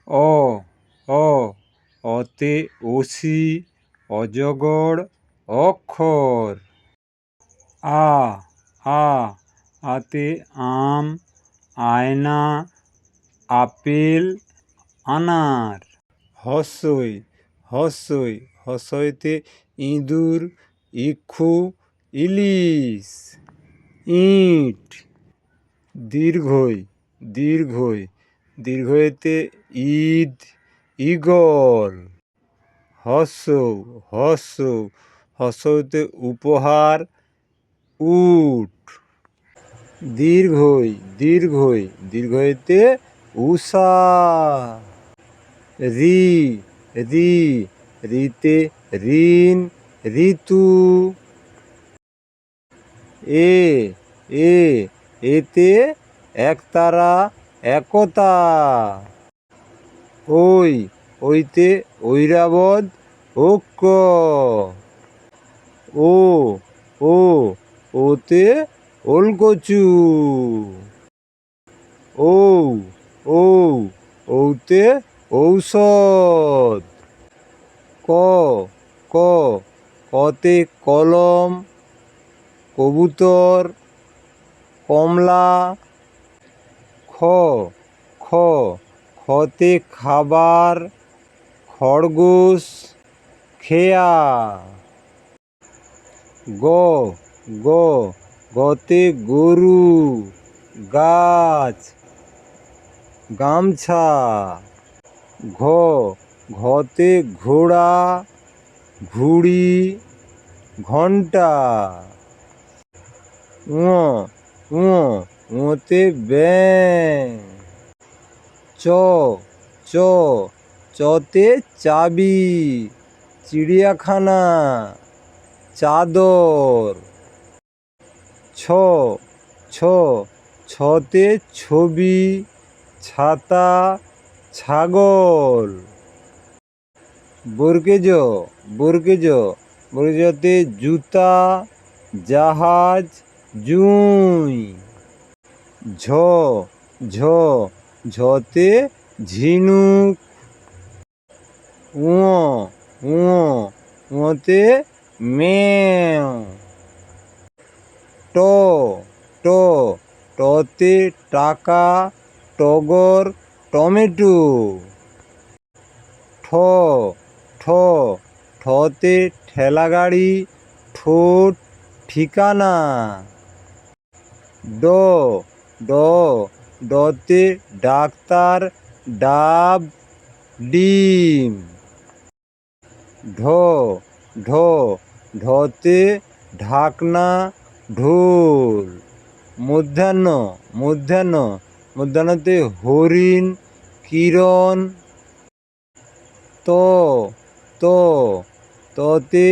অ অ অতে অসি অজগর অক্ষর। আ আ আতে আম আয়না আপেল আনার। হস্যই হস্যই হস্যইতে ইঁদুর ইক্ষু ইলিশ। ইট দীর্ঘই দীর্ঘই দীর্ঘইতে ঈদ ঈগল। হস্যৌ হস্যৌ হস্যইতে উপহার উট। দীর্ঘই দীর্ঘই দীর্ঘইতে উষা। রি রি রিতে ঋণ ঋতু। এ এ এতে একতারা একতা। ওই ওইতে ঐরাবত ঐক্য। ও ও ওতে ওলকচু। ঔ ঔ ঔতে ঔষধ। ক ক কতে কলম কবুতর কমলা। খ খ খতে খাবার খরগোশ খেয়া। গ গ গতে গরু গাছ গামছা। ঘ ঘতে ঘোড়া ঘুড়ি ঘণ্টা। ঙ ঙ ঙতে ব্যাঙ। চ চ চতে চাবি চিড়িয়াখানা চাদর। ছ ছ ছতে ছবি ছাতা ছাগল। বর্গেজ বর্গেজ বর্গেজতে জুতা জাহাজ জুঁই। ঝ ঝ ঝতে ঝিনুক। ঙ ঙ ঙতে মেয়। ট ট টতে টাকা টগর টমেটো। ঠ ঠ ঠতে ঠেলাগাড়ি ঠোঁট ঠিকানা। ড ড ডতে ডাক্তার ডাব ডিম। ঢ ঢ ঢতে ঢাকনা ঢোল। মধ্যাহ্ন মধ্যাহ্ন মধ্যাহ্নতে হরিণ কিরণ। ত ত ততে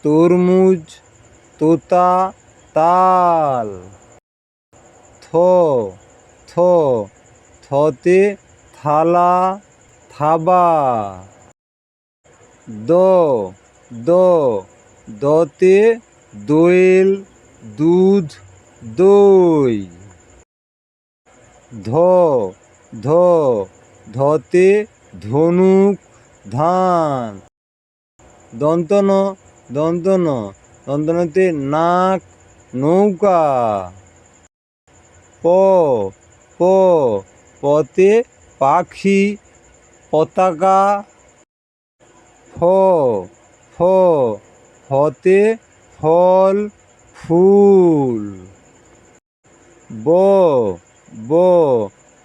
তরমুজ তোতা তাল। থ থ থতে থালা থাবা। দ দ দতে দোয়েল দুধ দই। ধ ধ ধতে ধনুক ধান। দন্ত ন দন্ত ন দন্তনতে নাক নৌকা। প প পতে পাখি পতাকা। ফ ফ ফতে ফল ফুল। ব ব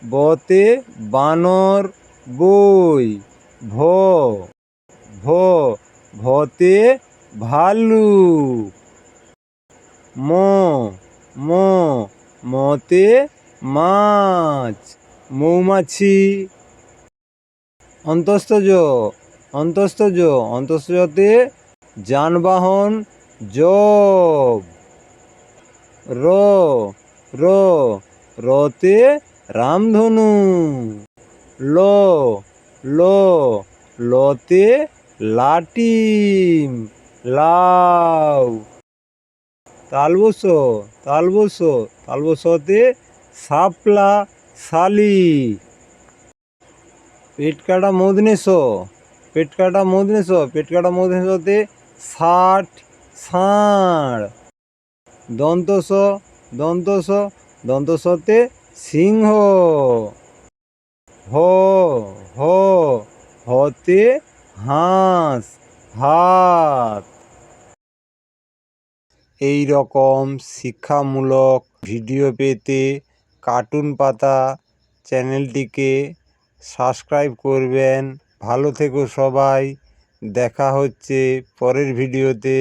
বতে বানর বই। ভ ভ ভতে ভাল্লুক। ম ম মতে মাছ মৌমাছি। অন্তস্তজ অন্তস্তজ অন্তস্তজতে যানবাহন জগ। র র রতে রামধনু। ল ল লতে লাটিম লাউ। তালবস তালবস তালবসতে শাপলা শালিক। পেট কাটা মূর্ধন্য ষ, পেট কাটা মূর্ধন্য ষ, পেট কাটা মূর্ধন্য ষতে ষাট, ষাঁড়। দন্ত স, দন্ত স, দন্ত সতে সিংহ। হ, হ, হতে হাঁস, হাত। এই রকম শিক্ষামূলক ভিডিও পেতে কার্টুন পাতা চ্যানেলটিকে সাবস্ক্রাইব করবেন। ভালো থেকো সবাই, দেখা হচ্ছে পরের ভিডিওতে।